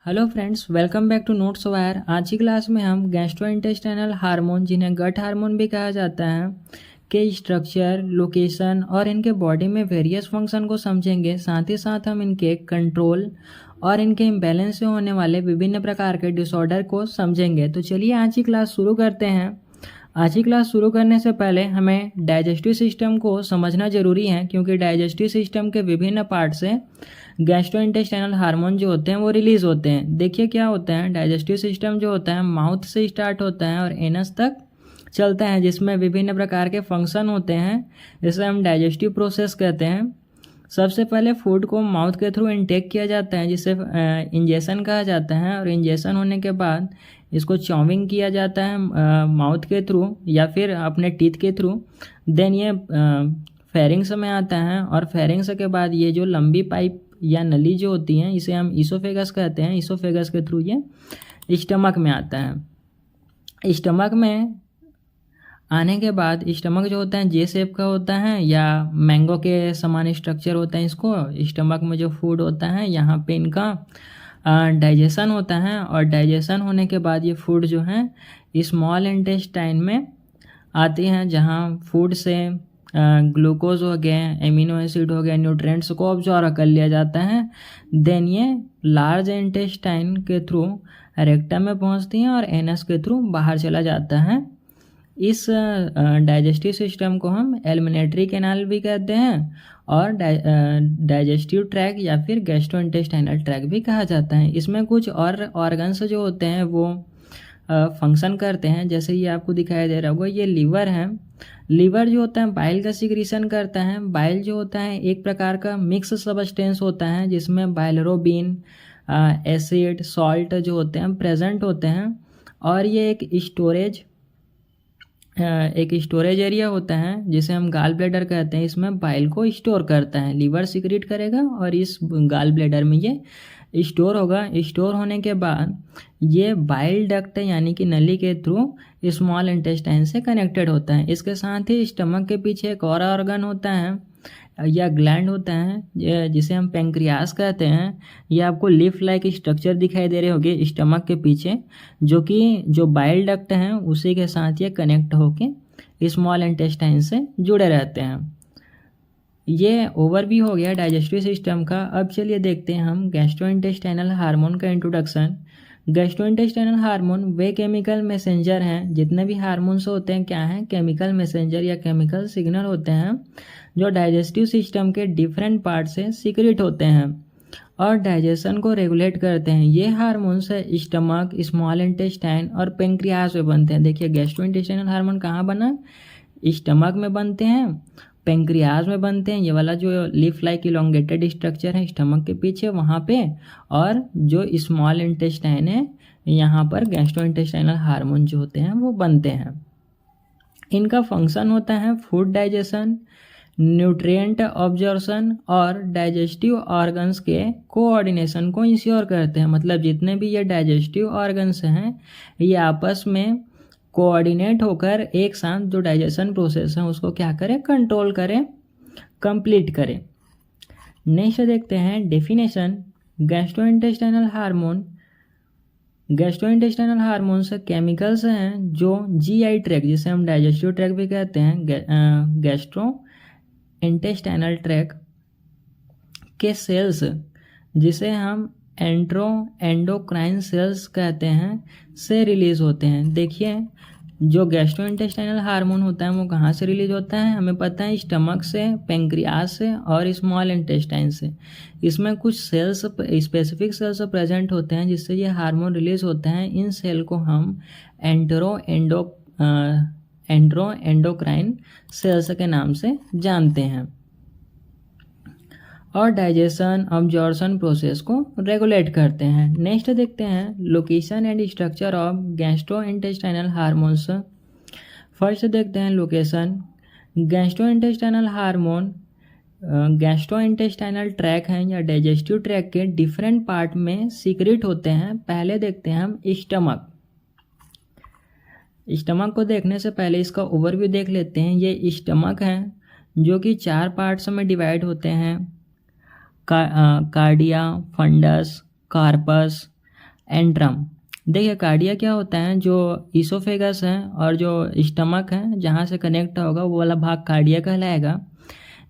Hello friends, welcome back to notes wire. आज की class में हम गैस्ट्रोइंटेस्टाइनल हार्मोन, जिन्हें गट हार्मोन भी कहा जाता है, के स्ट्रक्चर, लोकेशन और इनके बॉडी में वेरियस फंक्शन को समझेंगे। साथ ही साथ हम इनके कंट्रोल और इनके इम्बैलेंस से होने वाले विभिन्न प्रकार के डिसऑर्डर को समझेंगे। तो चलिए आज की क्लास शुरू करते हैं। आज की क्लास शुरू करने से पहले हमें डाइजेस्टिव सिस्टम को समझना जरूरी है, क्योंकि डाइजेस्टिव सिस्टम के विभिन्न पार्ट से गैस्ट्रोइंटेस्टाइनल हार्मोन जो होते हैं वो रिलीज होते हैं। देखिए क्या होता है, डाइजेस्टिव सिस्टम जो होता है माउथ से स्टार्ट होता है और एनस तक चलता है, जिसमें विभिन्न प्रकार के फंक्शन होते हैं, जिसे हम डाइजेस्टिव प्रोसेस कहते हैं। सबसे पहले फूड को माउथ के थ्रू इनटेक किया जाता है, जिसे इंजेशन कहा जाता है, और इंजेशन होने के बाद इसको चॉविंग किया जाता है माउथ के थ्रू या फिर अपने टीथ के थ्रू। देन ये फेरिंग्स में आता है, और फेरिंग्स के बाद ये जो लंबी पाइप या नली जो होती हैं, इसे हम ईसोफेगस कहते हैं। ईसोफेगस के थ्रू ये स्टमक में आता है। स्टमक में आने के बाद स्टमक जो होता है जे शेप का होता है या मैंगो के समान स्ट्रक्चर होता है। इसको स्टमक में जो फूड होता है यहाँ पे इनका डाइजेशन होता है, और डाइजेशन होने के बाद ये फूड जो है स्मॉल इंटेस्टाइन में आती हैं, जहाँ फूड से ग्लूकोज हो गए, एमिनो एसिड हो गए, न्यूट्रिएंट्स को ऑब्जॉर्व कर लिया जाता है। देन ये लार्ज इंटेस्टाइन के थ्रू रेक्टम में पहुंचती हैं और एनस के थ्रू बाहर चला जाता है। इस डाइजेस्टिव सिस्टम को हम एलिमिनेटरी कैनाल भी कहते हैं, और डाइजेस्टिव ट्रैक या फिर गैस्ट्रोइंटेस्टाइनल ट्रैक भी कहा जाता है। इसमें कुछ और ऑर्गन्स जो होते हैं वो फंक्शन करते हैं। जैसे ये आपको दिखाई दे रहा होगा, ये लीवर है। लीवर जो होता है बाइल का सिक्रीशन करता है। बाइल जो होता है एक प्रकार का मिक्स सब्सटेंस होता है, जिसमें बाइलरोबिन, एसिड, सॉल्ट जो होते हैं प्रेजेंट होते हैं, और ये एक स्टोरेज एरिया होता है, जिसे हम गाल ब्लैडर कहते हैं। इसमें बाइल को स्टोर करता है। लीवर सिक्रीट करेगा और इस गाल ब्लैडर में ये स्टोर होगा। स्टोर होने के बाद ये बाइल डक्ट यानी कि नली के थ्रू स्मॉल इंटेस्टाइन से कनेक्टेड होता है। इसके साथ ही स्टमक के पीछे एक और ऑर्गन होता है या ग्लैंड होता है, जिसे हम पेंक्रियास कहते हैं। ये आपको लीफ लाइक स्ट्रक्चर दिखाई दे रहे होंगे स्टमक के पीछे, जो बाइल डक्ट हैं उसी के साथ ये कनेक्ट होके स्मॉल इंटेस्टाइन से जुड़े रहते हैं। ये ओवरव्यू हो गया डाइजेस्टिव सिस्टम का। अब चलिए देखते हैं हम गैस्ट्रोइंटेस्टाइनल हार्मोन का इंट्रोडक्शन। गैस्ट्रोइंटेस्टाइनल हार्मोन वे केमिकल मैसेंजर हैं। जितने भी हार्मोन्स होते हैं क्या हैं, केमिकल मैसेंजर या केमिकल सिग्नल होते हैं, जो डाइजेस्टिव सिस्टम के डिफरेंट पार्ट से सीक्रेट होते हैं और डाइजेशन को रेगुलेट करते हैं। ये हार्मोन्स स्टमक, स्मॉल इंटेस्टाइन और पेंक्रियास में बनते हैं। देखिए गैस्ट्रोइंटेस्टाइनल हार्मोन कहाँ बना, स्टमक में बनते हैं, पेंक्रियाज में बनते हैं, ये वाला जो लीफ लाइक इलोंगेटेड स्ट्रक्चर है स्टमक के पीछे वहाँ पे, और जो स्मॉल इंटेस्टाइन है यहाँ पर गैस्ट्रोइंटेस्टाइनल हार्मोन जो होते हैं वो बनते हैं। इनका फंक्शन होता है फूड डाइजेशन, न्यूट्रिएंट ऑब्जॉर्प्शन और डाइजेस्टिव ऑर्गन्स के कोऑर्डिनेशन को इंश्योर करते हैं। मतलब जितने भी ये डाइजेस्टिव ऑर्गन्स हैं ये आपस में कोऑर्डिनेट होकर एक साथ जो डाइजेशन प्रोसेस है उसको क्या करें, कंट्रोल करें, कंप्लीट करें। नेक्स्ट देखते हैं definition. Gastrointestinal hormone, gastrointestinal hormones chemicals हैं जो जीआई ट्रैक, जिसे हम डाइजेस्टिव ट्रैक भी कहते हैं, गैस्ट्रो इंटेस्टाइनल ट्रैक के सेल्स, जिसे हम एंडोक्राइन सेल्स कहते हैं, से रिलीज होते हैं। देखिए जो गैस्ट्रोइंटेस्टाइनल हार्मोन होता है वो कहाँ से रिलीज होता है, हमें पता है स्टमक से, पेंक्रियास से और स्मॉल इंटेस्टाइन से। इसमें कुछ सेल्स, स्पेसिफिक सेल्स प्रेजेंट होते हैं जिससे ये हार्मोन रिलीज होते हैं। इन सेल को हम एंडोक्राइन सेल्स के नाम से जानते हैं, और डाइजेशन अब्जॉर्प्शन प्रोसेस को रेगुलेट करते हैं। नेक्स्ट देखते हैं location and structure of gastrointestinal hormones. First देखते हैं location. Gastrointestinal hormone gastrointestinal tract हैं या डाइजेस्टिव ट्रैक के डिफरेंट पार्ट में सीक्रेट होते हैं। पहले देखते हैं हम स्टमक। स्टमक को देखने से पहले इसका ओवरव्यू देख लेते हैं। ये स्टमक है जो कि 4 पार्ट्स में डिवाइड होते हैं, कार्डिया, फंडस, कार्पस, एंट्रम। देखिए कार्डिया क्या होता है, जो ईसोफेगस है और जो स्टमक है जहाँ से कनेक्ट होगा वो वाला भाग कार्डिया कहलाएगा।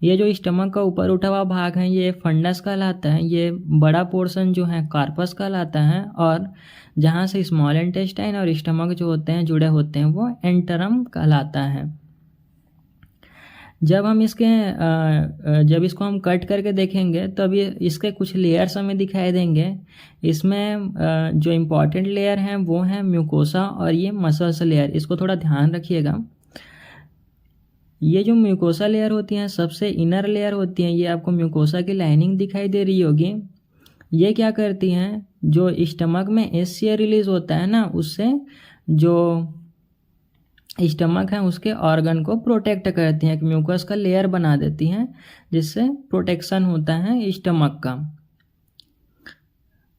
ये जो स्टमक का ऊपर उठा हुआ भाग है ये फंडस कहलाता है। ये बड़ा पोर्शन जो है कार्पस कहलाता है, और जहाँ से स्मॉल इंटेस्टाइन और स्टमक जो होते हैं जुड़े होते हैं वो एंटरम कहलाता है। जब हम जब इसको हम कट करके देखेंगे तब ये इसके कुछ लेयर्स हमें दिखाई देंगे। इसमें जो इम्पोर्टेंट लेयर हैं वो हैं म्यूकोसा और ये मसल्स लेयर, इसको थोड़ा ध्यान रखिएगा। ये जो म्यूकोसा लेयर होती हैं सबसे इनर लेयर होती हैं, ये आपको म्यूकोसा की लाइनिंग दिखाई दे रही होगी। ये क्या करती हैं, जो स्टमक में एससीए रिलीज होता है ना, उससे जो स्टमक है उसके ऑर्गन को प्रोटेक्ट करती हैं, एक म्यूकस का लेयर बना देती हैं जिससे प्रोटेक्शन होता है स्टमक का।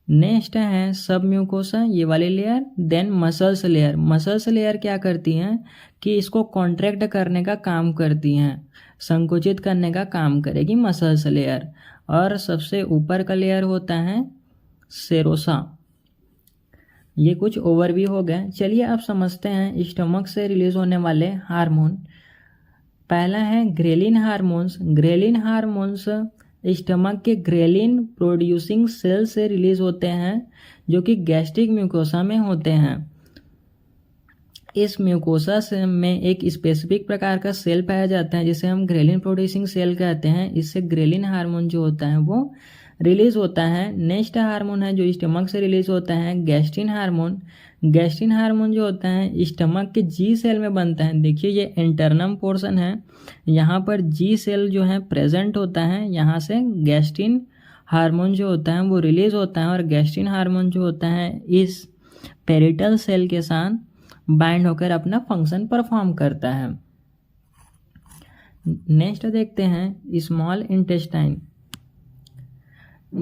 नेक्स्ट है सब म्यूकोसा, ये वाली layer. Then muscles layer. Muscles layer क्या करती हैं कि इसको कॉन्ट्रैक्ट करने का काम करती हैं, संकुचित करने का काम करेगी मसल्स लेयर। और सबसे ऊपर का लेयर होता है सेरोसा। ये कुछ ओवरव्यू हो गया। चलिए अब समझते हैं स्टमक से रिलीज होने वाले हार्मोन। पहला है ghrelin hormones. Ghrelin hormones stomach के ग्रेलिन प्रोड्यूसिंग सेल से रिलीज होते हैं जो कि गैस्ट्रिक म्यूकोसा में होते हैं। इस म्यूकोसा से में एक स्पेसिफिक प्रकार का सेल पाया जाता है जिसे हम ग्रेलिन प्रोड्यूसिंग सेल कहते हैं। इससे ग्रेलिन हार्मोन जो होता है वो रिलीज होता है। नेक्स्ट हार्मोन है जो स्टमक से रिलीज होता है गैस्ट्रिन हार्मोन। गैस्ट्रिन हार्मोन जो होता है स्टमक के जी सेल में बनता है। देखिए ये इंटरनम पोर्शन है, यहाँ पर जी सेल जो है प्रेजेंट होता है, यहाँ से गैस्ट्रिन हार्मोन जो होता है वो रिलीज होता है। और गैस्ट्रिन हार्मोन जो होता है इस पेरिटल सेल के साथ बाइंड होकर अपना फंक्शन परफॉर्म करता है। नेक्स्ट देखते हैं स्मॉल इंटेस्टाइन।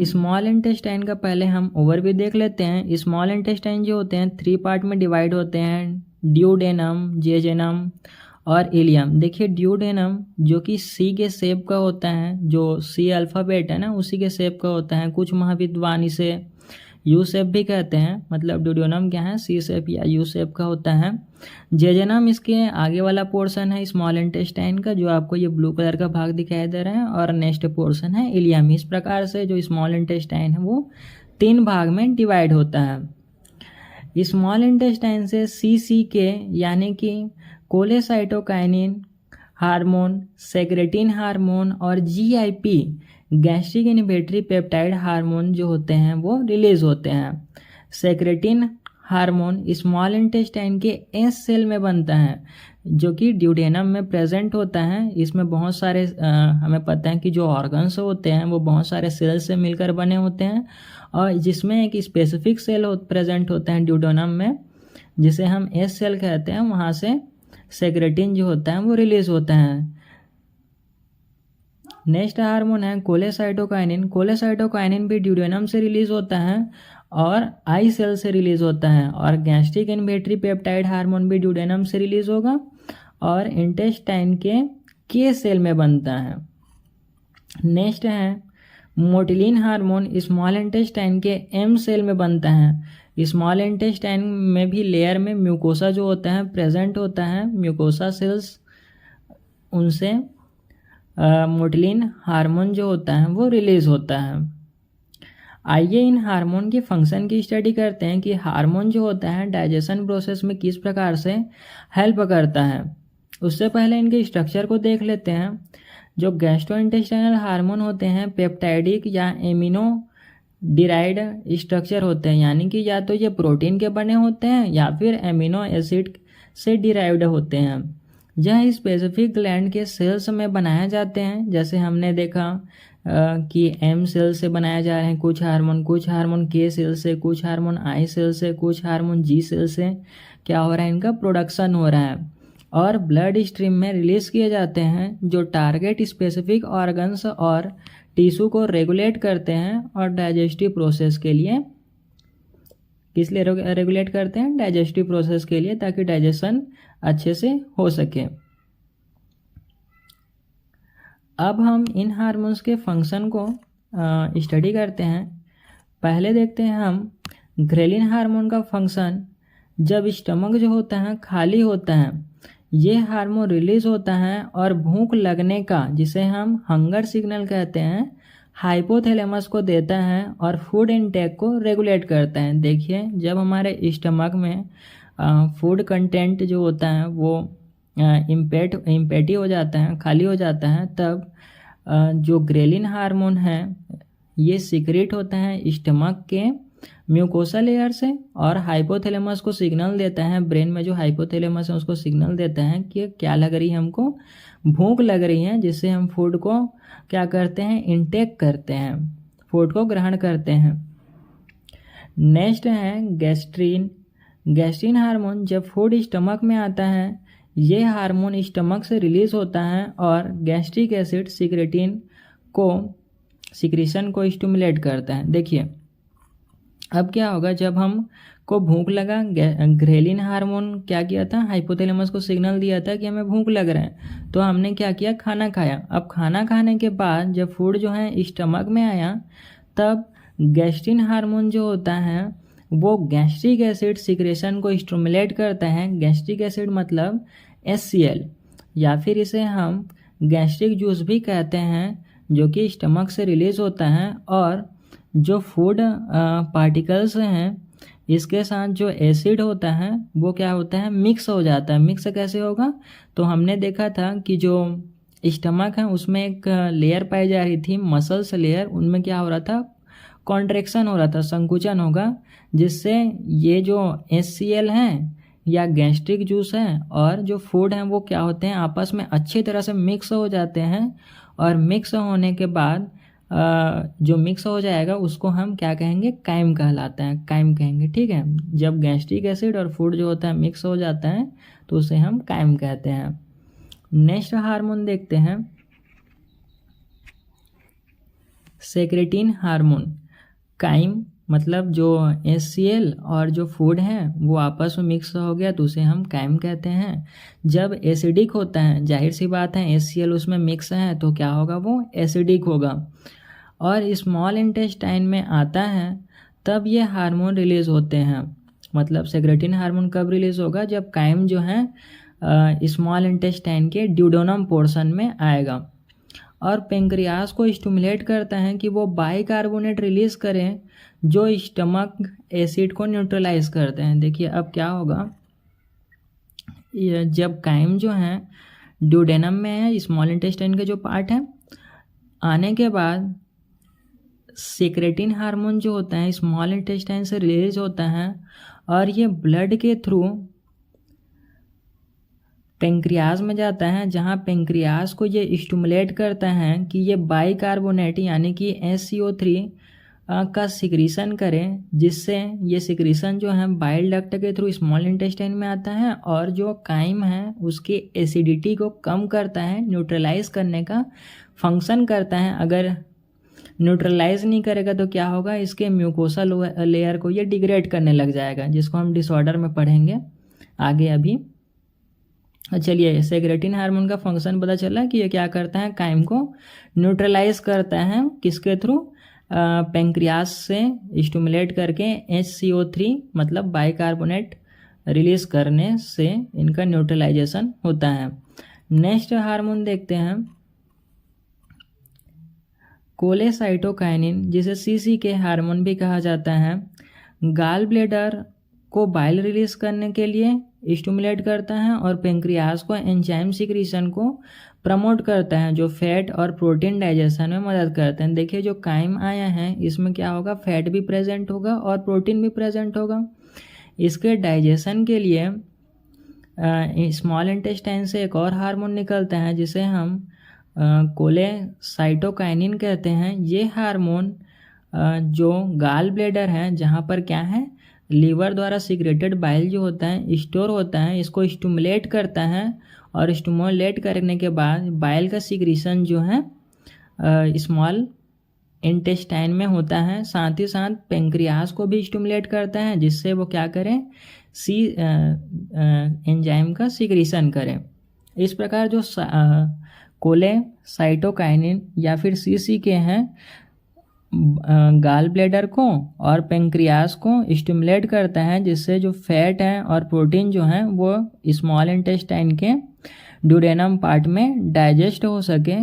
स्मॉल इंटेस्टाइन का पहले हम ओवरव्यू देख लेते हैं। स्मॉल इंटेस्टाइन जो होते हैं 3 पार्ट में डिवाइड होते हैं, ड्यूडेनम, जेजेनम और इलियम। देखिए ड्यूडेनम जो कि सी के शेप का होता है, जो सी अल्फ़ाबेट है ना उसी के शेप का होता है। कुछ महाविद्वान इसे यू शेप भी कहते हैं, मतलब ड्यूडेनम क्या है, सी शेप या यू शेप का होता है। जेजेनम इसके आगे वाला पोर्शन है स्मॉल इंटेस्टाइन का, जो आपको ये ब्लू कलर का भाग दिखाई दे रहा है। और नेक्स्ट पोर्शन है इलियम। इस प्रकार से जो स्मॉल इंटेस्टाइन है वो 3 भाग में डिवाइड होता है। स्मॉल इंटेस्टाइन से सी के यानी कि कोलेसाइटोकाइनिन हार्मोन, सेक्रेटिन हार्मोन और GIP gastric inhibitory peptide hormone जो होते हैं वो रिलीज होते हैं। सेक्रेटिन हार्मोन स्मॉल इंटेस्टाइन के एस सेल में बनता है जो कि ड्यूडेनम में प्रेजेंट होता है। इसमें बहुत सारे हमें पता है कि जो ऑर्गन्स होते हैं वो बहुत सारे सेल से मिलकर बने होते हैं, और जिसमें एक स्पेसिफिक सेल प्रेजेंट होता है ड्यूडेनम में जिसे हम एस सेल कहते हैं। वहाँ से सेक्रेटिन जो होता है वो रिलीज होता है। नेक्स्ट हार्मोन है कोलेसाइटोकाइनिन। कोलेसाइटोकाइनिन भी ड्यूडेनम से रिलीज होता है और आई सेल से रिलीज होता है। और गैस्ट्रिक इनहिबिटरी पेप्टाइड हार्मोन भी ड्यूडेनम से रिलीज होगा और इंटेस्टाइन के सेल में बनता है। नेक्स्ट है मोटिलिन हार्मोन स्मॉल इंटेस्टाइन के एम सेल में बनता है। स्मॉल इंटेस्टाइन में भी लेयर में म्यूकोसा जो होता है प्रेजेंट होता है, म्यूकोसा सेल्स, उनसे मोटिलिन हार्मोन जो होता है वो रिलीज होता है। आइए इन हार्मोन की फंक्शन की स्टडी करते हैं कि हार्मोन जो होता है डाइजेशन प्रोसेस में किस प्रकार से हेल्प करता है। उससे पहले इनके स्ट्रक्चर को देख लेते हैं। जो गैस्ट्रोइंटेस्टाइनल हार्मोन होते हैं पेप्टाइडिक या एमिनो डिराइड स्ट्रक्चर होते हैं, यानी कि या तो ये प्रोटीन के बने होते हैं या फिर एमिनो एसिड से डिराइव्ड होते हैं। यह स्पेसिफिक ग्लैंड के सेल्स में बनाए जाते हैं। जैसे हमने देखा कि एम सेल से बनाए जा रहे हैं कुछ हार्मोन के सेल से, कुछ हार्मोन आई सेल से, कुछ हार्मोन जी सेल से क्या हो रहा है, इनका प्रोडक्शन हो रहा है और ब्लड स्ट्रीम में रिलीज किए जाते हैं जो टारगेट स्पेसिफिक ऑर्गन्स और टिश्यू को रेगुलेट करते हैं और डाइजेस्टिव प्रोसेस के लिए, किस लिए रेगुलेट करते हैं, डाइजेस्टिव प्रोसेस के लिए, ताकि डाइजेशन अच्छे से हो सके। अब हम इन हार्मोन्स के फंक्शन को स्टडी करते हैं। पहले देखते हैं हम ग्रेलिन हार्मोन का फंक्शन, जब स्टमक जो होता है खाली होता है, ये हार्मोन रिलीज होता है और भूख लगने का, जिसे हम हंगर सिग्नल कहते हैं, हाइपोथैलेमस को देता है और फूड इनटेक को रेगुलेट करता है। देखिए, जब हमारे स्टमक में फूड कंटेंट जो होता है वो इम्पेटी हो जाता है, खाली हो जाता है, तब जो ग्रेलिन हार्मोन है ये सीक्रेट होता है स्टमक के म्यूकोसा लेयर से और हाइपोथैलेमस को सिग्नल देता है, ब्रेन में जो हाइपोथैलेमस है उसको सिग्नल देता है कि क्या लग रही है, हमको भूख लग रही है, जिससे हम फूड को क्या करते हैं, इनटेक करते हैं, फूड को ग्रहण करते हैं। नेक्स्ट है गैस्ट्रीन। गैस्ट्रीन हार्मोन, जब फूड स्टमक में आता है, ये हार्मोन स्टमक से रिलीज होता है और गैस्ट्रिक एसिड सिक्रीशन को स्टिमुलेट करता है। देखिए, अब क्या होगा, जब हम को भूख लगा, ग्रेलिन हार्मोन क्या किया था, हाइपोथैलेमस को सिग्नल दिया था कि हमें भूख लग रहा है, तो हमने क्या किया, खाना खाया। अब खाना खाने के बाद जब फूड जो है स्टमक में आया, तब गैस्ट्रिन हार्मोन जो होता है वो गैस्ट्रिक एसिड सिक्रेशन को स्टिमुलेट करता है। गैस्ट्रिक एसिड मतलब HCl, या फिर इसे हम गैस्ट्रिक जूस भी कहते हैं, जो कि स्टमक से रिलीज होता है और जो फूड पार्टिकल्स हैं इसके साथ जो एसिड होता है वो क्या होता है, मिक्स हो जाता है। मिक्स कैसे होगा, तो हमने देखा था कि जो स्टमक है उसमें एक लेयर पाई जा रही थी, मसल्स लेयर, उनमें क्या हो रहा था, कॉन्ट्रैक्शन हो रहा था, संकुचन होगा, जिससे ये जो HCl है या गैस्ट्रिक जूस है और जो फूड है वो क्या होते हैं, आपस में अच्छी तरह से मिक्स हो जाते हैं। और मिक्स होने के बाद जो मिक्स हो जाएगा उसको हम क्या कहेंगे, काइम कहलाता है, काइम कहेंगे। ठीक है, जब गैस्ट्रिक एसिड और फूड जो होता है मिक्स हो जाता है तो उसे हम काइम कहते हैं। नेक्स्ट हार्मोन देखते हैं, सेक्रेटिन हार्मोन। काइम मतलब जो HCl और जो फूड है वो आपस में मिक्स हो गया तो उसे हम काइम कहते हैं। जब एसिडिक होता है, जाहिर सी बात है HCl उसमें मिक्स है तो क्या होगा, वो एसिडिक होगा और स्मॉल इंटेस्टाइन में आता है, तब ये हार्मोन रिलीज होते हैं। मतलब सेक्रेटिन हार्मोन कब रिलीज होगा, जब काइम जो है स्मॉल इंटेस्टाइन के ड्यूडेनम पोर्शन में आएगा और पेंक्रियास को स्टिमुलेट करता है कि वो बाइकार्बोनेट रिलीज करें जो स्टमक एसिड को न्यूट्रलाइज करते हैं। देखिए, अब क्या होगा, जब काइम जो है ड्यूडेनम में है, स्मॉल इंटेस्टाइन के जो पार्ट है, आने के बाद सेक्रेटिन हार्मोन जो होता है स्मॉल इंटेस्टाइन से रिलीज होता है और ये ब्लड के थ्रू पेंक्रियाज में जाता है, जहाँ पेंक्रियाज को ये स्टिमुलेट करता है कि ये बाइकार्बोनेट यानी कि SCO3 का सिक्रीशन करें, जिससे ये सिक्रीशन जो है बाइल डक्ट के थ्रू स्मॉल इंटेस्टाइन में आता है और जो काइम है उसकी एसिडिटी को कम करता है, न्यूट्रलाइज करने का फंक्शन करता है। अगर न्यूट्रलाइज नहीं करेगा तो क्या होगा, इसके म्यूकोसा लेयर को ये डिग्रेड करने लग जाएगा, जिसको हम डिसऑर्डर में पढ़ेंगे आगे अभी। चलिए, सेक्रेटिन हार्मोन का फंक्शन पता चला कि ये क्या करता है, काइम को न्यूट्रलाइज करता है, किसके थ्रू, पेंक्रियास से स्टिमुलेट करके HCO3 मतलब बाइकार्बोनेट रिलीज करने से इनका न्यूट्रलाइजेशन होता है। नेक्स्ट हार्मोन देखते हैं, कोलेसाइटोकाइनिन, जिसे CCK हार्मोन भी कहा जाता है। गाल ब्लेडर को बाइल रिलीज करने के लिए स्टिमुलेट करता है और पेंक्रियास को एंजाइम सिक्रीशन को प्रमोट करता है, जो फैट और प्रोटीन डाइजेशन में मदद करते हैं। देखिए, जो काइम आया है इसमें क्या होगा, फैट भी प्रेजेंट होगा और प्रोटीन भी प्रेजेंट होगा। इसके डाइजेशन के लिए स्मॉल इंटेस्टाइन से एक और हार्मोन निकलता है जिसे हम कोलेसाइटोकाइनिन कहते हैं। ये हार्मोन जो गाल ब्लेडर है, जहाँ पर क्या है, लीवर द्वारा सिक्रेटेड बाइल जो होता है स्टोर होता है, इसको स्टिमुलेट करता है और स्टिमुलेट करने के बाद बाइल का सिक्रीशन जो है स्मॉल इंटेस्टाइन में होता है। साथ ही साथ पेंक्रियास को भी स्टिमुलेट करता है, जिससे वो क्या करें, एंजाइम का सिक्रीशन करें। इस प्रकार जो कोलेसाइटोकाइनिन या फिर CCK हैं गाल ब्लैडर को और पेंक्रियास को स्टिमुलेट करता है, जिससे जो फैट है और प्रोटीन जो है वो स्मॉल इंटेस्टाइन के ड्यूडेनम पार्ट में डाइजेस्ट हो सके।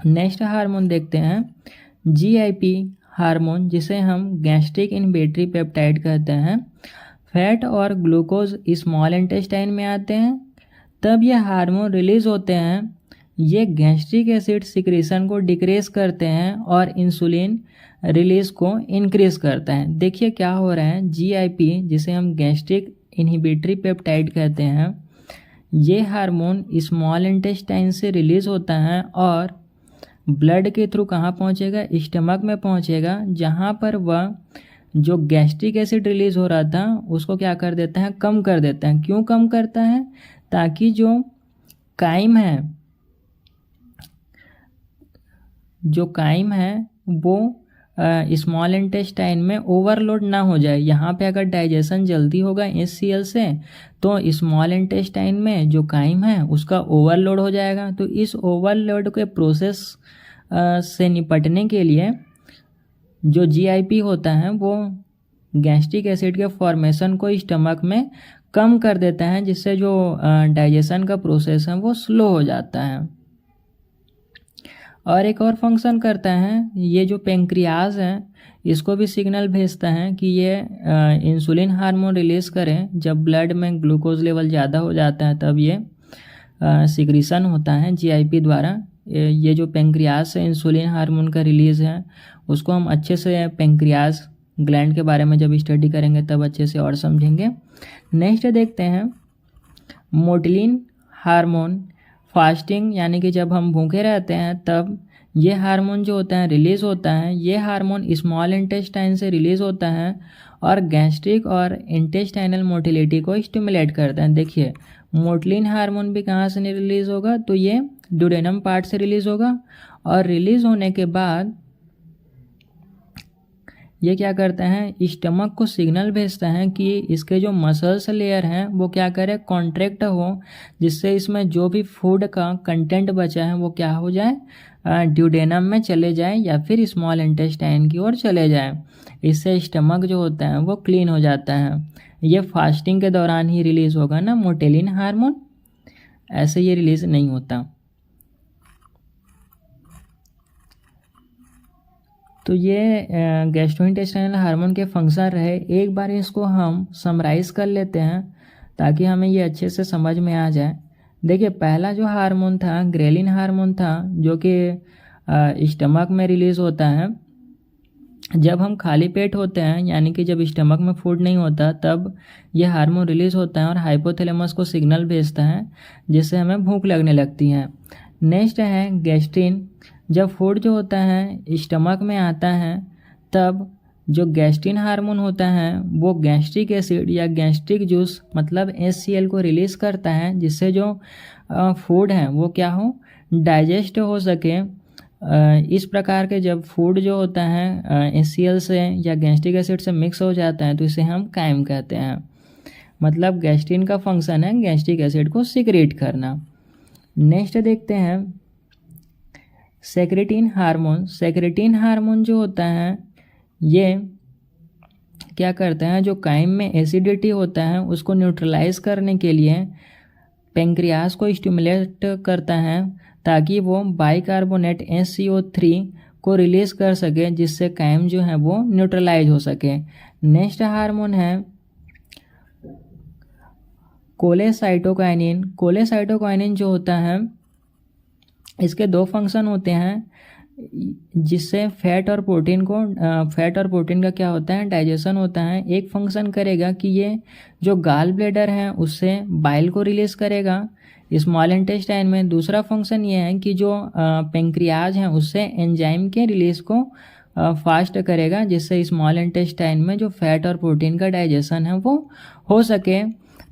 नेक्स्ट हार्मोन देखते हैं जीआईपी हार्मोन, जिसे हम गैस्ट्रिक इनहिबिटरी पेप्टाइड कहते हैं। फैट और ग्लूकोज स्मॉल इंटेस्टाइन में आते हैं, तब ये हार्मोन रिलीज होते हैं। ये गैस्ट्रिक एसिड सिक्रेशन को डिक्रीज करते हैं और इंसुलिन रिलीज को इंक्रीज करते हैं। देखिए क्या हो रहा है, जीआईपी जिसे हम गैस्ट्रिक इनहिबिटरी पेप्टाइड कहते हैं, ये हार्मोन स्मॉल इंटेस्टाइन से रिलीज होता है और ब्लड के थ्रू कहाँ पहुँचेगा, स्टमक में पहुँचेगा, जहाँ पर वह जो गैस्ट्रिक एसिड रिलीज हो रहा था उसको क्या कर देता है, कम कर देता है। क्यों कम करता है, ताकि जो काइम है वो स्मॉल इंटेस्टाइन में ओवरलोड ना हो जाए। यहाँ पे अगर डाइजेशन जल्दी होगा HCl से, तो स्मॉल इंटेस्टाइन में जो काइम है उसका ओवरलोड हो जाएगा। तो इस ओवरलोड के प्रोसेस से निपटने के लिए जो GIP होता है वो गैस्ट्रिक एसिड के फॉर्मेशन को स्टमक में कम कर देता है, जिससे जो डाइजेशन का प्रोसेस है वो स्लो हो जाता है। और एक और फंक्शन करता है, ये जो पेंक्रियाज है इसको भी सिग्नल भेजता है कि ये इंसुलिन हार्मोन रिलीज़ करें। जब ब्लड में ग्लूकोज लेवल ज़्यादा हो जाता है तब ये सिक्रीशन होता है GIP द्वारा। ये जो पेंक्रियाज से इंसुलिन हार्मोन का रिलीज़ है उसको हम अच्छे से पेंक्रियाज ग्लैंड के बारे में जब स्टडी करेंगे तब अच्छे से और समझेंगे। नेक्स्ट देखते हैं मोटिलिन हार्मोन। फास्टिंग यानी कि जब हम भूखे रहते हैं तब ये हार्मोन जो होता है रिलीज़ होता है। ये हार्मोन स्मॉल इंटेस्टाइन से रिलीज़ होता है और गैस्ट्रिक और इंटेस्टाइनल मोटिलिटी को स्टिमुलेट करता है। देखिए मोटिलिन हार्मोन भी कहाँ से रिलीज़ होगा, तो ये ड्यूडेनम पार्ट से रिलीज़ होगा और रिलीज़ होने के बाद ये क्या करता है, स्टमक को सिग्नल भेजता है कि इसके जो मसल्स लेयर हैं वो क्या करे, कॉन्ट्रैक्ट हो, जिससे इसमें जो भी फूड का कंटेंट बचा है वो क्या हो जाए, ड्यूडेनम में चले जाए या फिर स्मॉल इंटेस्टाइन की ओर चले जाए। इससे स्टमक जो होता है वो क्लीन हो जाता है। ये फास्टिंग के दौरान ही रिलीज़ होगा ना मोटिलिन हार्मोन, ऐसे ये रिलीज़ नहीं होता। तो ये गैस्ट्रोइंटेस्टाइनल हार्मोन के फंक्शन रहे। एक बार इसको हम समराइज़ कर लेते हैं ताकि हमें ये अच्छे से समझ में आ जाए। देखिए पहला जो हार्मोन था ग्रेलिन हार्मोन था, जो कि स्टमक में रिलीज़ होता है जब हम खाली पेट होते हैं, यानी कि जब स्टमक में फूड नहीं होता तब ये हार्मोन रिलीज़ होता है और हाइपोथैलेमस को सिग्नल भेजता है जिससे हमें भूख लगने लगती है। नेक्स्ट है गैस्ट्रिन। जब फूड जो होता है स्टमक में आता है तब जो गैस्ट्रिन हार्मोन होता है वो गैस्ट्रिक एसिड या गैस्ट्रिक जूस मतलब HCl को रिलीज़ करता है, जिससे जो फूड है वो क्या हो, डाइजेस्ट हो सके। इस प्रकार के जब फूड जो होता है HCl से या गैस्ट्रिक एसिड से मिक्स हो जाता है तो इसे हम काइम कहते हैं। मतलब गैस्ट्रिन का फंक्शन है गैस्ट्रिक एसिड को सिक्रेट करना। नेक्स्ट देखते हैं सेक्रेटिन हार्मोन। सेक्रेटिन हार्मोन जो होता है ये क्या करता है, जो काइम में एसिडिटी होता है उसको न्यूट्रलाइज करने के लिए पेंक्रियास को स्टिमुलेट करता है ताकि वो बाइकार्बोनेट HCO3 को रिलीज़ कर सके, जिससे काइम जो है वो न्यूट्रलाइज हो सके। नेक्स्ट हार्मोन है कोलेसाइटोकाइनिन। कोलेसाइटोकाइनिन जो होता है इसके दो फंक्शन होते हैं, जिससे फैट और प्रोटीन का क्या होता है, डाइजेशन होता है। एक फंक्शन करेगा कि ये जो गाल ब्लैडर है उससे बाइल को रिलीज़ करेगा स्मॉल इंटेस्टाइन में। दूसरा फंक्शन ये है कि जो पेंक्रियाज है उससे एंजाइम के रिलीज़ को फास्ट करेगा, जिससे स्मॉल इंटेस्टाइन में जो फैट और प्रोटीन का डाइजेशन है वो हो सके।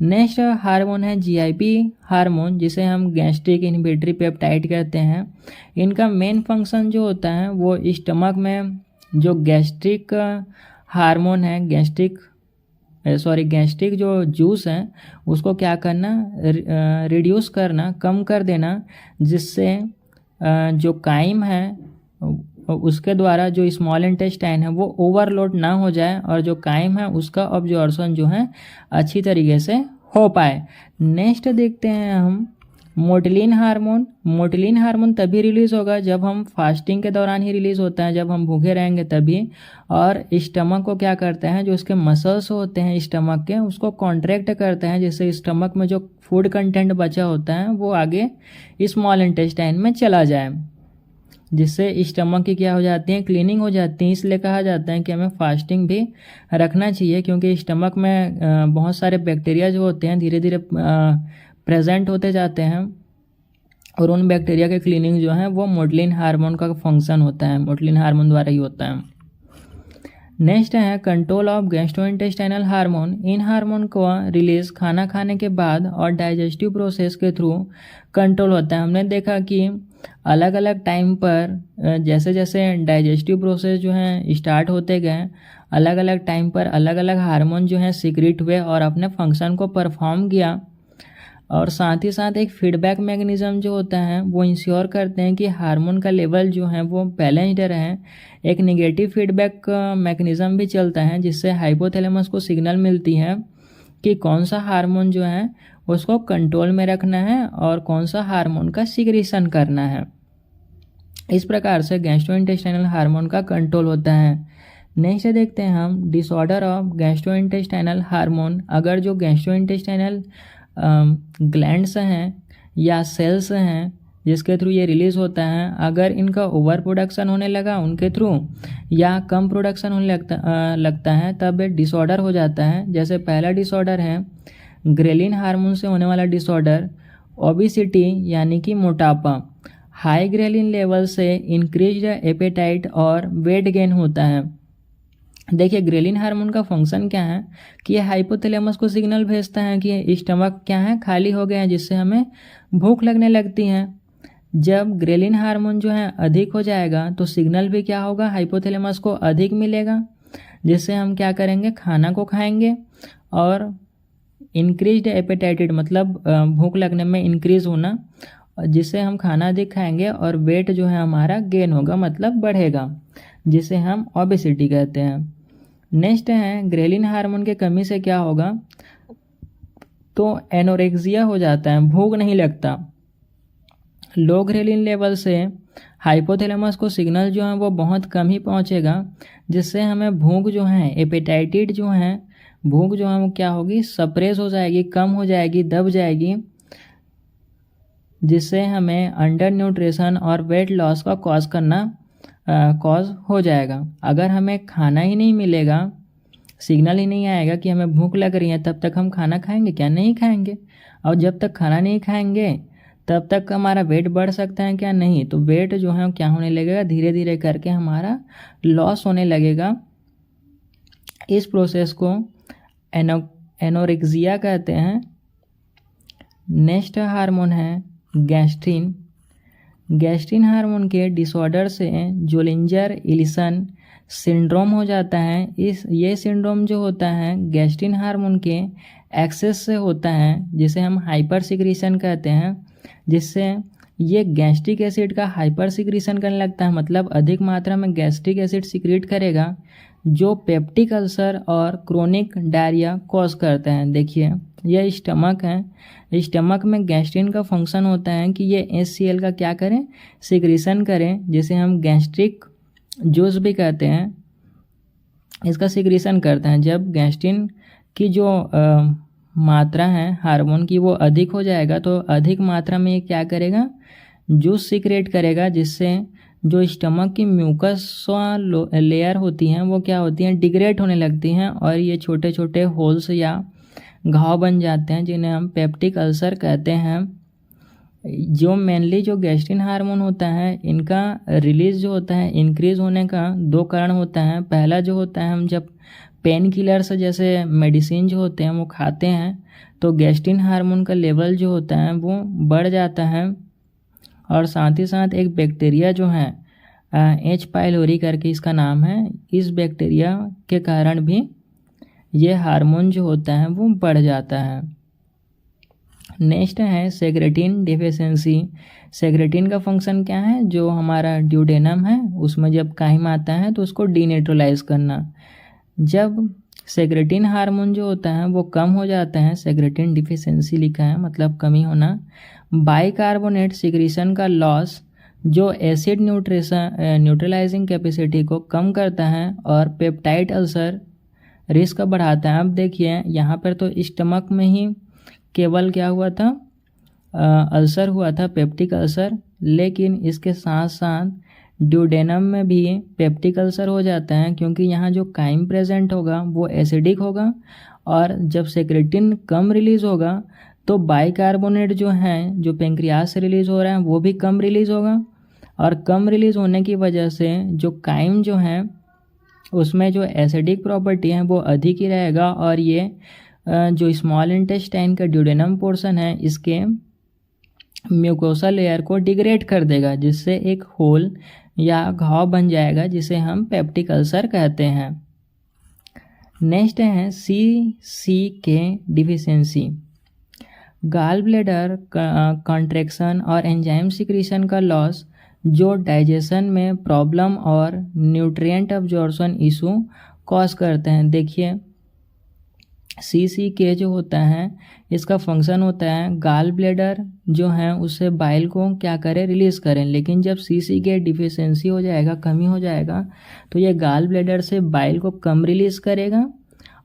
नेक्स्ट हार्मोन है GIP हार्मोन, जिसे हम गैस्ट्रिक इनहिबिटरी पेप्टाइड कहते हैं। इनका मेन फंक्शन जो होता है वो स्टमक में जो गैस्ट्रिक हार्मोन है, गैस्ट्रिक जो जूस है उसको क्या करना, रिड्यूस करना, कम कर देना, जिससे जो काइम है उसके द्वारा जो स्मॉल इंटेस्टाइन है वो ओवरलोड ना हो जाए और जो काइम है उसका ऑब्जॉर्प्शन जो है अच्छी तरीके से हो पाए। नेक्स्ट देखते हैं हम मोटिलिन हार्मोन। मोटिलिन हार्मोन तभी रिलीज़ होगा जब हम फास्टिंग के दौरान ही रिलीज़ होता है, जब हम भूखे रहेंगे तभी। और स्टमक को क्या करते हैं, जो उसके मसल्स होते हैं स्टमक के उसको कॉन्ट्रैक्ट करते हैं, जिससे स्टमक में जो फूड कंटेंट बचा होता है वो आगे स्मॉल इंटेस्टाइन में चला जाए, जिससे स्टमक की क्या हो जाती है, क्लीनिंग हो जाती है। इसलिए कहा जाता है कि हमें फास्टिंग भी रखना चाहिए, क्योंकि स्टमक में बहुत सारे बैक्टीरिया जो होते हैं धीरे धीरे प्रेजेंट होते जाते हैं और उन बैक्टीरिया के क्लीनिंग जो है वो मोटिलिन हार्मोन का फंक्शन होता है, मोटिलिन हार्मोन द्वारा ही होता है। नेक्स्ट है control of gastrointestinal hormone. In hormone को रिलीज खाना खाने के बाद और डाइजेस्टिव प्रोसेस के थ्रू कंट्रोल होता है। हमने देखा कि अलग अलग टाइम पर जैसे जैसे डाइजेस्टिव प्रोसेस जो है स्टार्ट होते गए, अलग अलग टाइम पर अलग अलग हार्मोन जो है सीक्रेट हुए और अपने फंक्शन को परफॉर्म किया। और साथ ही साथ एक फीडबैक मैकेनिज़्म जो होता है वो इंश्योर करते हैं कि हार्मोन का लेवल जो है वो बैलेंस्ड रहे। एक नेगेटिव फीडबैक मैकेनिज़्म भी चलता है, जिससे हाइपोथैलेमस को सिग्नल मिलती है कि कौन सा हार्मोन जो है उसको कंट्रोल में रखना है और कौन सा हार्मोन का सिक्रीशन करना है। इस प्रकार से गैस्ट्रोइंटेस्टाइनल हार्मोन का कंट्रोल होता है। नेक्स्ट देखते हैं हम डिसऑर्डर ऑफ गैस्ट्रोइंटेस्टाइनल हार्मोन। अगर जो गैस्ट्रोइंटेस्टाइनल ग्लैंड्स हैं या सेल्स हैं जिसके थ्रू ये रिलीज़ होता है, अगर इनका ओवर प्रोडक्शन होने लगा उनके थ्रू या कम प्रोडक्शन होने लगता है तब एक डिसऑर्डर हो जाता है। जैसे पहला डिसऑर्डर है ग्रेलिन हार्मोन से होने वाला डिसऑर्डर ओबिसिटी यानी कि मोटापा। हाई ग्रेलिन लेवल से इंक्रीज्ड एपेटाइट और वेट गेन होता है। देखिए ग्रेलिन हार्मोन का फंक्शन क्या है कि ये हाइपोथैलेमस को सिग्नल भेजता है कि स्टमक क्या है, खाली हो गया है, जिससे हमें भूख लगने लगती है। जब ग्रेलिन हार्मोन जो है अधिक हो जाएगा तो सिग्नल भी क्या होगा, हाइपोथैलेमस को अधिक मिलेगा, जिससे हम क्या करेंगे, खाना को खाएंगे। और इंक्रीज्ड एपेटाइट मतलब भूख लगने में इंक्रीज होना, जिससे हम खाना अधिक खाएंगे और वेट जो है हमारा गेन होगा मतलब बढ़ेगा, जिसे हम ओबेसिटी कहते हैं। नेक्स्ट है ग्रेलिन हार्मोन के कमी से क्या होगा, तो एनोरेक्सिया हो जाता है, भूख नहीं लगता। लो ग्रेलिन लेवल से हाइपोथैलेमस को सिग्नल जो है वो बहुत कम ही पहुंचेगा, जिससे हमें भूख जो है, एपेटाइटिड जो है, भूख जो है वो क्या होगी, सप्रेस हो जाएगी, कम हो जाएगी, दब जाएगी, जिससे हमें अंडर न्यूट्रिशन और वेट लॉस का कॉज हो जाएगा। अगर हमें खाना ही नहीं मिलेगा, सिग्नल ही नहीं आएगा कि हमें भूख लग रही है, तब तक हम खाना खाएंगे क्या, नहीं खाएंगे। और जब तक खाना नहीं खाएंगे तब तक हमारा वेट बढ़ सकता है क्या, नहीं। तो वेट जो है क्या होने लगेगा, धीरे धीरे करके हमारा लॉस होने लगेगा। इस प्रोसेस को एनोरेक्सिया कहते हैं। नेक्स्ट हार्मोन है गैस्ट्रिन। गैस्ट्रिन हार्मोन के डिसऑर्डर से जोलिंजर इलिसन सिंड्रोम हो जाता है। ये सिंड्रोम जो होता है गैस्ट्रिन हार्मोन के एक्सेस से होता है, जिसे हम हाइपर सिक्रीशन कहते हैं, जिससे ये गैस्ट्रिक एसिड का हाइपर सिक्रीशन करने लगता है, मतलब अधिक मात्रा में गैस्ट्रिक एसिड सिक्रीट करेगा, जो पेप्टिक अल्सर और क्रोनिक डायरिया कॉज करते हैं। देखिए यह स्टमक है, स्टमक में गैस्ट्रिन का फंक्शन होता है कि ये HCl का क्या करें, सिक्रीशन करें, जिसे हम गैस्ट्रिक जूस भी कहते हैं, इसका सिक्रीशन करते हैं। जब गैस्ट्रिन की जो मात्रा है हार्मोन की वो अधिक हो जाएगा तो अधिक मात्रा में ये क्या करेगा, जूस सिक्रेट करेगा, जिससे जो स्टमक की म्यूकस लेयर होती हैं वो क्या होती हैं, डिग्रेड होने लगती हैं और ये छोटे छोटे होल्स या घाव बन जाते हैं, जिन्हें हम पेप्टिक अल्सर कहते हैं। जो मेनली जो गैस्ट्रिन हार्मोन होता है, इनका रिलीज जो होता है इंक्रीज होने का दो कारण होता है। पहला जो होता है, हम जब पेन किलर्स जैसे मेडिसिन जो होते हैं वो खाते हैं तो गैस्ट्रिन हार्मोन का लेवल जो होता है वो बढ़ जाता है। और साथ ही साथ एक बैक्टीरिया जो है H. पाइलोरी करके इसका नाम है, इस बैक्टीरिया के कारण भी ये हार्मोन जो होता है वो बढ़ जाता है। नेक्स्ट है सेक्रेटिन डिफिशियंसी। सेक्रेटिन का फंक्शन क्या है, जो हमारा ड्यूडेनम है उसमें जब काइम आता है तो उसको डीनेट्रलाइज करना। जब सेक्रेटिन हार्मोन जो होता है वो कम हो जाता है, सेक्रेटिन डिफिशियंसी लिखा है मतलब कमी होना। बाइकार्बोनेट सिक्रीशन का लॉस जो एसिड न्यूट्रलाइजिंग कैपेसिटी को कम करता है और पेप्टाइड अल्सर रिस्क बढ़ाता है। अब देखिए यहाँ पर तो स्टमक में ही केवल क्या हुआ था, अल्सर हुआ था, पेप्टिक अल्सर, लेकिन इसके साथ साथ ड्यूडेनम में भी पेप्टिक अल्सर हो जाता है, क्योंकि यहाँ जो काइम प्रेजेंट होगा वो एसिडिक होगा और जब सेक्रेटिन कम रिलीज होगा तो बाइकार्बोनेट जो है, जो पेंक्रियाज से रिलीज हो रहा है वो भी कम रिलीज होगा और कम रिलीज होने की वजह से जो काइम जो है उसमें जो एसिडिक प्रॉपर्टी है वो अधिक ही रहेगा और ये जो स्मॉल इंटेस्टाइन का ड्यूडेनम पोर्शन है इसके म्यूकोसा लेयर को डिग्रेड कर देगा, जिससे एक होल या घाव बन जाएगा जिसे हम पेप्टिक अल्सर कहते हैं। नेक्स्ट है CCK deficiency. Gall bladder contraction और एंजाइम सिक्रीशन का लॉस जो डाइजेशन में प्रॉब्लम और न्यूट्रिएंट अब्जॉर्प्शन इशू कॉज करते हैं। देखिए CCK जो होता है इसका फंक्शन होता है गाल ब्लैडर जो है उससे बाइल को क्या करें, रिलीज़ करें, लेकिन जब CCK डिफिशियंसी हो जाएगा, कमी हो जाएगा, तो ये गाल ब्लैडर से बाइल को कम रिलीज़ करेगा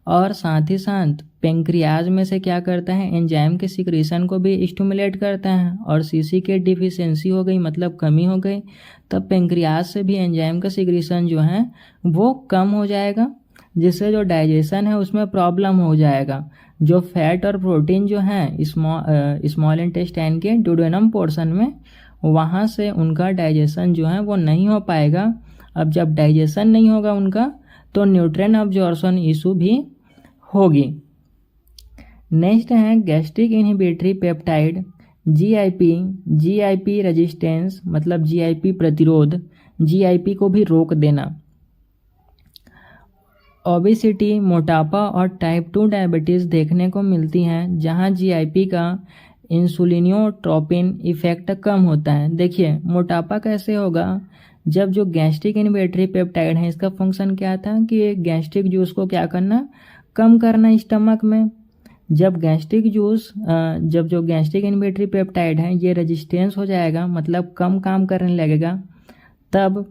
और साथ ही साथ पेंक्रियाज में से क्या करता है, एंजाइम के सिक्रीशन को भी स्टिमुलेट करता है। और CCK डिफिशियंसी हो गई मतलब कमी हो गई, तब पेंक्रियाज से भी एंजाइम का सिक्रीशन जो है वो कम हो जाएगा, जिससे जो डाइजेशन है उसमें प्रॉब्लम हो जाएगा। जो फैट और प्रोटीन जो है स्मॉल इंटेस्टाइन के ड्यूडेनम पोर्शन में, वहाँ से उनका डाइजेशन जो है वो नहीं हो पाएगा। अब जब डाइजेशन नहीं होगा उनका तो न्यूट्रिएंट अब्जॉर्प्शन इशू भी होगी। नेक्स्ट है gastric inhibitory peptide GIP resistance मतलब GIP प्रतिरोध, GIP को भी रोक देना। ओबेसिटी, मोटापा और टाइप 2 डायबिटीज़ देखने को मिलती हैं जहां GIP का इंसुलिनोट्रोपिन इफेक्ट कम होता है। देखिए मोटापा कैसे होगा, जब जो गैस्ट्रिक इनहिबिटरी पेप्टाइड है इसका फंक्शन क्या था कि गैस्ट्रिक जूस को क्या करना, कम करना स्टमक में। जब जो गैस्ट्रिक इनहिबिटरी पेप्टाइड है ये रेजिस्टेंस हो जाएगा मतलब कम काम करने लगेगा, तब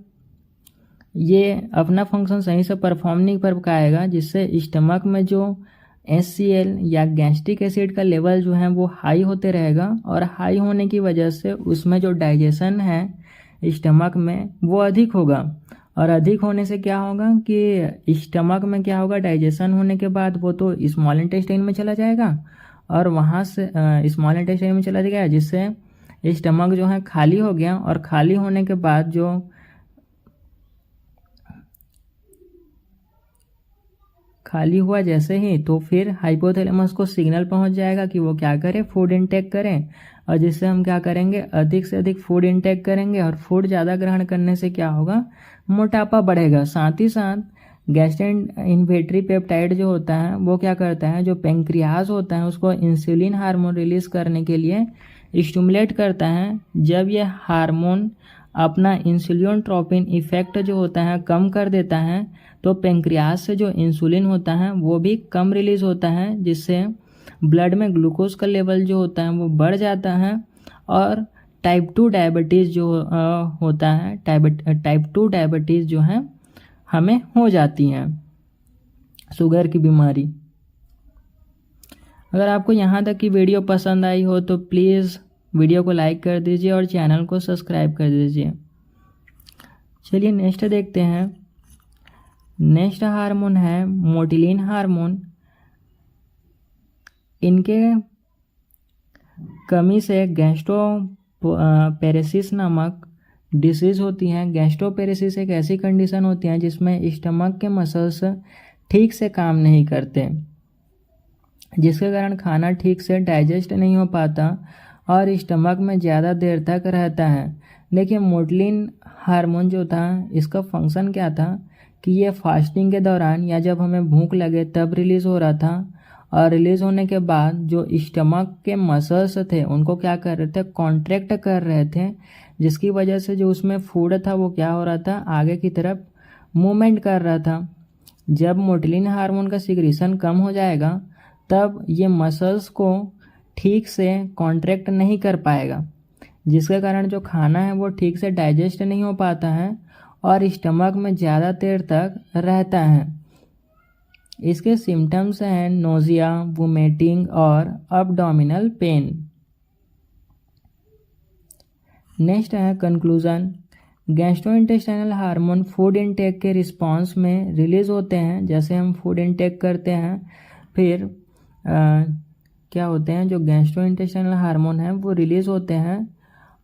ये अपना फंक्शन सही से परफॉर्म नहीं कर पाएगा, जिससे स्टमक में जो HCl या गैस्ट्रिक एसिड का लेवल जो है वो हाई होते रहेगा और हाई होने की वजह से उसमें जो डाइजेशन है स्टमक में वो अधिक होगा। और अधिक होने से क्या होगा कि स्टमक में क्या होगा, डाइजेशन होने के बाद वो तो स्मॉल इंटेस्टाइन में चला जाएगा और वहाँ से स्मॉल इंटेस्टाइन में चला जाएगा, जिससे स्टमक जो है खाली हो गया। और खाली होने के बाद जो खाली हुआ जैसे ही, तो फिर हाइपोथैलेमस को सिग्नल पहुंच जाएगा कि वो क्या करे, फूड इंटेक करें, और जिससे हम क्या करेंगे, अधिक से अधिक फूड इंटेक करेंगे और फूड ज़्यादा ग्रहण करने से क्या होगा, मोटापा बढ़ेगा। साथ ही साथ गैस्ट्रिक इनहिबिटरी पेप्टाइड जो होता है वो क्या करता है, जो पेंक्रियाज होता है उसको इंसुलिन हार्मोन रिलीज करने के लिए स्टिमुलेट करता है। जब ये हार्मोन अपना इंसुलिनोट्रोपिन इफेक्ट जो होता है कम कर देता है, तो पेंक्रियाज से जो इंसुलिन होता है वो भी कम रिलीज होता है, जिससे ब्लड में ग्लूकोज का लेवल जो होता है वो बढ़ जाता है और टाइप 2 डायबिटीज़ जो होता है, टाइप 2 डायबिटीज़ जो है हमें हो जाती हैं, शुगर की बीमारी। अगर आपको यहाँ तक की वीडियो पसंद आई हो तो प्लीज़ वीडियो को लाइक कर दीजिए और चैनल को सब्सक्राइब कर दीजिए। चलिए नेक्स्ट देखते हैं। नेक्स्ट हार्मोन है मोटिलिन हार्मोन। इनके कमी से गैस्ट्रोपेरेसिस नामक डिसीज़ होती है। गैस्ट्रोपेरेसिस एक ऐसी कंडीशन होती है जिसमें स्टमक के मसल्स ठीक से काम नहीं करते, जिसके कारण खाना ठीक से डाइजेस्ट नहीं हो पाता और स्टमक में ज़्यादा देर तक रहता है। देखिए मोटिलिन हार्मोन जो था इसका फंक्शन क्या था कि ये फास्टिंग के दौरान या जब हमें भूख लगे तब रिलीज़ हो रहा था और रिलीज़ होने के बाद जो स्टमक के मसल्स थे उनको क्या कर रहे थे, कॉन्ट्रैक्ट कर रहे थे, जिसकी वजह से जो उसमें फूड था वो क्या हो रहा था, आगे की तरफ मूवमेंट कर रहा था। जब मोटिलिन हार्मोन का सिक्रीशन कम हो जाएगा तब ये मसल्स को ठीक से कॉन्ट्रैक्ट नहीं कर पाएगा, जिसके कारण जो खाना है वो ठीक से डाइजेस्ट नहीं हो पाता है और स्टमक में ज़्यादा देर तक रहता है। इसके सिम्टम्स हैं नोज़िया, वोमिटिंग और अबडोमिनल पेन। नेक्स्ट है conclusion. Gastrointestinal hormone food intake के रिस्पांस में रिलीज़ होते हैं। जैसे हम फूड इनटेक करते हैं फिर क्या होते हैं, जो गैस्ट्रोइंटेस्टाइनल हार्मोन है वो रिलीज़ होते हैं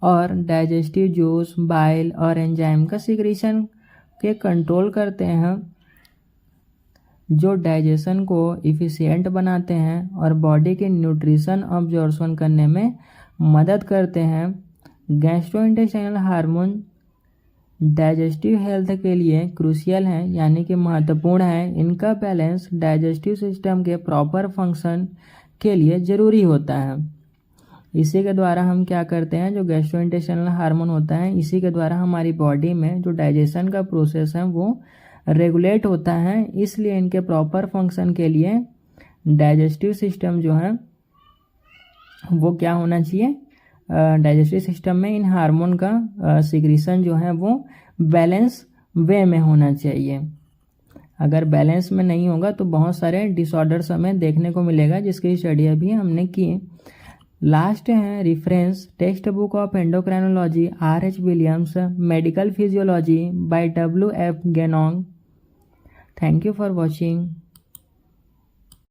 और डाइजेस्टिव जूस, बाइल और एंजाइम का सिक्रीशन के कंट्रोल करते हैं, जो डाइजेशन को इफ़िशिएंट बनाते हैं और बॉडी के न्यूट्रिशन अब्जॉर्प्शन करने में मदद करते हैं। गैस्ट्रोइंटेस्टाइनल हार्मोन डाइजेस्टिव हेल्थ के लिए क्रूशियल हैं, यानी कि महत्वपूर्ण है। इनका बैलेंस डाइजेस्टिव सिस्टम के प्रॉपर फंक्शन के लिए ज़रूरी होता है। इसी के द्वारा हम क्या करते हैं, जो गैस्ट्रोइंटेस्टाइनल हार्मोन होता है इसी के द्वारा हमारी बॉडी में जो डाइजेशन का प्रोसेस है वो रेगुलेट होता है। इसलिए इनके प्रॉपर फंक्शन के लिए डाइजेस्टिव सिस्टम जो है वो क्या होना चाहिए, डाइजेस्टिव सिस्टम में इन हार्मोन का सिक्रीशन जो है वो बैलेंस वे में होना चाहिए। अगर बैलेंस में नहीं होगा तो बहुत सारे डिसऑर्डर्स हमें देखने को मिलेगा, जिसकी स्टडी अभी हमने की। लास्ट है reference text book of endocrinology R.H. Williams, medical physiology by W.F. Ganong. Thank you for watching.